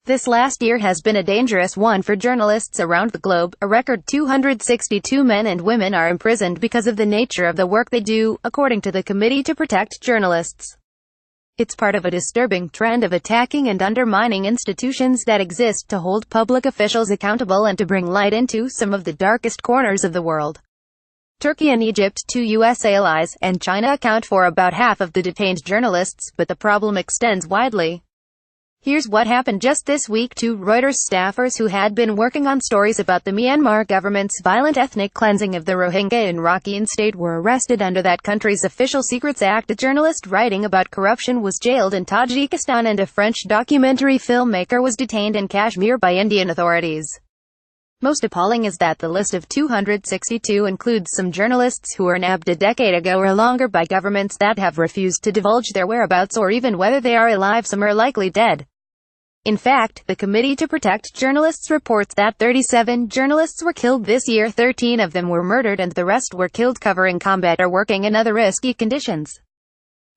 This last year has been a dangerous one for journalists around the globe. A record 262 men and women are imprisoned because of the nature of the work they do, according to the Committee to Protect Journalists. It's part of a disturbing trend of attacking and undermining institutions that exist to hold public officials accountable and to bring light into some of the darkest corners of the world. Turkey and Egypt, two U.S. allies, and China account for about half of the detained journalists, but the problem extends widely. Here's what happened just this week. Two Reuters staffers who had been working on stories about the Myanmar government's violent ethnic cleansing of the Rohingya in Rakhine State were arrested under that country's Official Secrets Act. A journalist writing about corruption was jailed in Tajikistan, and a French documentary filmmaker was detained in Kashmir by Indian authorities. Most appalling is that the list of 262 includes some journalists who were nabbed a decade ago or longer by governments that have refused to divulge their whereabouts or even whether they are alive. Some are likely dead. In fact, the Committee to Protect Journalists reports that 37 journalists were killed this year. 13 of them were murdered and the rest were killed covering combat or working in other risky conditions.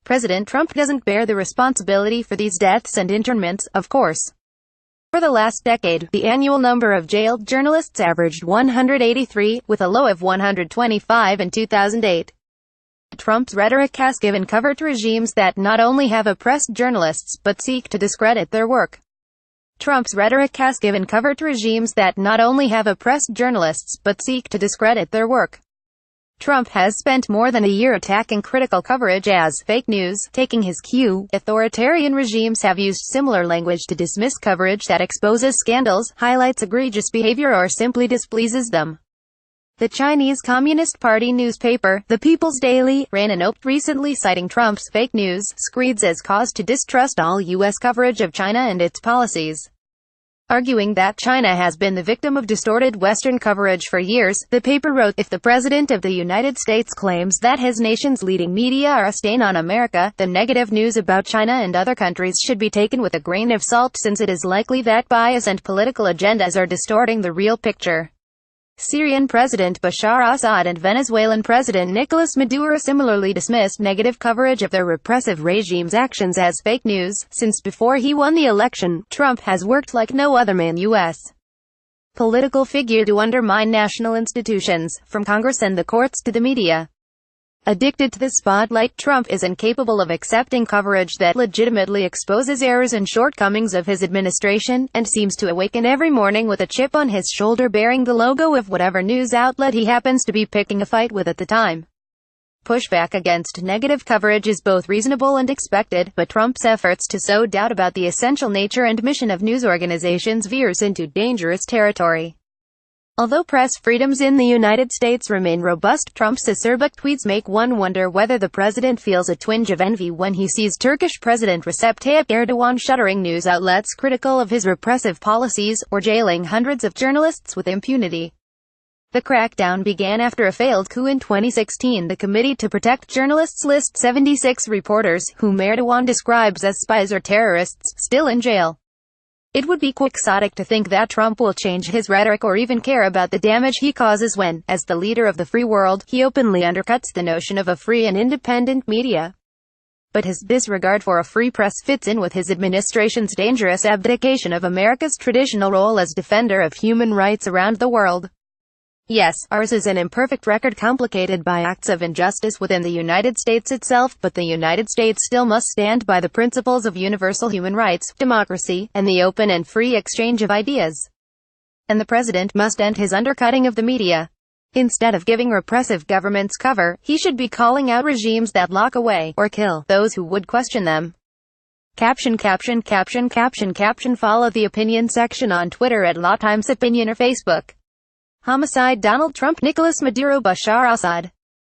President Trump doesn't bear the responsibility for these deaths and internments, of course. For the last decade, the annual number of jailed journalists averaged 183, with a low of 125 in 2008. Trump's rhetoric has given cover to regimes that not only have oppressed journalists, but seek to discredit their work. Trump's rhetoric has given cover to regimes that not only have oppressed journalists, but seek to discredit their work. Trump has spent more than a year attacking critical coverage as fake news, taking his cue. Authoritarian regimes have used similar language to dismiss coverage that exposes scandals, highlights egregious behavior, or simply displeases them. The Chinese Communist Party newspaper, The People's Daily, ran a note recently citing Trump's fake news screeds as cause to distrust all U.S. coverage of China and its policies. Arguing that China has been the victim of distorted Western coverage for years, the paper wrote, if the President of the United States claims that his nation's leading media are a stain on America, then negative news about China and other countries should be taken with a grain of salt, since it is likely that bias and political agendas are distorting the real picture. Syrian President Bashar Assad and Venezuelan President Nicolas Maduro similarly dismissed negative coverage of their repressive regime's actions as fake news. Since before he won the election, Trump has worked like no other man U.S. political figure to undermine national institutions, from Congress and the courts to the media. Addicted to the spotlight, Trump is incapable of accepting coverage that legitimately exposes errors and shortcomings of his administration, and seems to awaken every morning with a chip on his shoulder bearing the logo of whatever news outlet he happens to be picking a fight with at the time. Pushback against negative coverage is both reasonable and expected, but Trump's efforts to sow doubt about the essential nature and mission of news organizations veers into dangerous territory. Although press freedoms in the United States remain robust, Trump's acerbic tweets make one wonder whether the president feels a twinge of envy when he sees Turkish President Recep Tayyip Erdogan shuttering news outlets critical of his repressive policies, or jailing hundreds of journalists with impunity. The crackdown began after a failed coup in 2016. The Committee to Protect Journalists lists 76 reporters, whom Erdogan describes as spies or terrorists, still in jail. It would be quixotic to think that Trump will change his rhetoric or even care about the damage he causes when, as the leader of the free world, he openly undercuts the notion of a free and independent media. But his disregard for a free press fits in with his administration's dangerous abdication of America's traditional role as defender of human rights around the world. Yes, ours is an imperfect record complicated by acts of injustice within the United States itself, but the United States still must stand by the principles of universal human rights, democracy, and the open and free exchange of ideas. And the president must end his undercutting of the media. Instead of giving repressive governments cover, he should be calling out regimes that lock away, or kill, those who would question them. Caption. Follow the opinion section on Twitter at LawTimesOpinion or Facebook. Homicide Donald Trump, Nicolas Maduro, Bashar Assad.